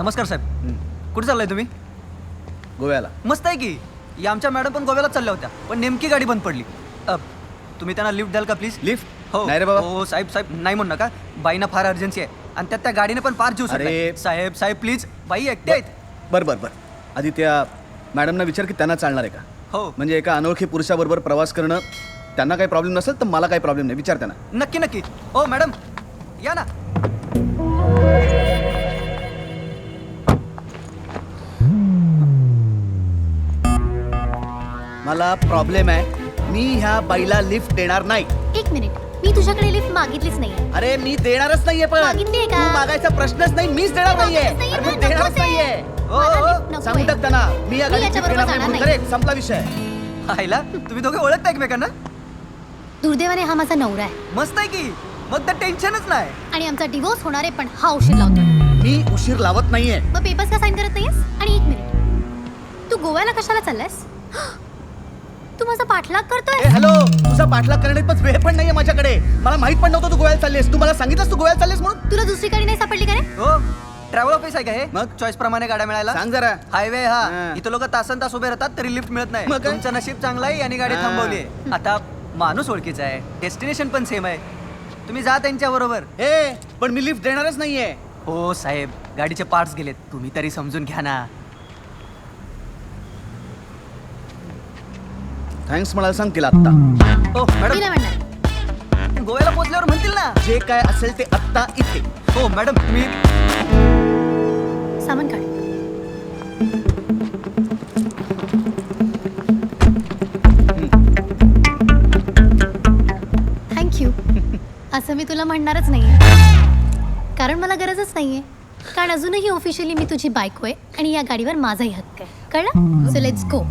नमस्कार साहेब. कुठे चाललाय तुम्ही? गोव्याला. मस्त आहे की. या आमच्या मॅडम पण गोव्याला चालल्या होत्या, पण नेमकी गाडी बंद पडली. तुम्ही त्यांना लिफ्ट द्याल का प्लीज? लिफ्ट? हो नाही रे बाबा. हो साहेब साहेब नाही म्हणू नका. बाईना फार अर्जन्सी आहे आणि त्यात त्या गाडीने पण फार जीव सोडलाय. अरे. साहेब साहेब प्लीज, बाई एकटे आहेत. बरं बरं बरं. आधी त्या मॅडमना विचार की त्यांना चालणार आहे का. हो म्हणजे एका अनोळखी पुरुषाबरोबर प्रवास करणं त्यांना काही प्रॉब्लेम नसेल तर मला काही प्रॉब्लेम नाही. विचार त्यांना. नक्की नक्की. हो मॅडम या ना. मला प्रॉब्लेम आहे. मी ह्या बाईला लिफ्ट देणार नाही. एक मिनिट, मी तुझ्याकडे लिफ्ट मागितलीच नाहीये. अरे मी देणारच नाहीये. पण मागितलीये का? तू मागायचा प्रश्नच नाही. मीच देणार नाहीये. मागितलीच अरे मी नाहीये, देणारच नकोच आहे. नाहीये. हो, मला हो. lift नकोय. सांगू टाक त्यांना मी या मी गाडीत याच्याबरोबर देणार नाही. जाणार म्हणून नाही. करे, संपला विषय. आईला तुम्ही दोघे ओळखता एकमेकांना? दुर्दैवाने हा माझा नवरा आहे मस्त आहे की. मग तर टेन्शनच नाही. आणि आमचा डिवोर्स होणार आहे, पण हा उशीर लावतो. मी उशीर लावत नाहीये. मग पेपर्स का साईन करत नाहीयेस? आणि एक मिनिट, तू गोव्याला कशाला चाललायस? तू माझा पाठलाग करतोय? हॅलो, तुझा पाठलाग करण्यात पण वेळ पण नाहीये माझ्याकडे. मला माहित पण नव्हतं तू गोव्याला चाललीस. तू मला सांगितलंस तू गोव्याला चाललीस म्हणून. तुला दुसरी गाडी नाही सापडली का रे? हो ट्रॅव्हल ऑफिस आहे का हे? मग? चॉईस प्रमाणे गाड्या मिळायला. सांग जरा. हायवे हा. हा. इथं लोक तासन तास उभे राहतात तरी लिफ्ट मिळत नाही. मग काय? तुमचं नशीब चांगलं आहे यांनी गाडी हा. थांबवली आहे. आता माणूस ओळखीचा आहे, डेस्टिनेशन पण सेम आहे. तुम्ही जा त्यांच्या बरोबर. हे पण मी लिफ्ट देणारच नाहीये. हो साहेब, गाडीचे पार्ट्स गेलेत, तुम्ही तरी समजून घ्या ना. थँक्स म्हणायला सांग तिला आत्ता. हो मी मॅडम, नाही म्हणणार. गोव्याला पोहोचल्यावर म्हणतील ना. जे काय असेल ते आत्ता इथे. हो मॅडम, मी सामान काढ. थँक्यू. असं मी तुला म्हणणारच नाहीये, कारण मला गरजच नाहीये. कारण अजूनही ऑफिशियली मी तुझी बायको आहे आणि या गाडीवर माझाही हक्क आहे. कळलं? So let's go.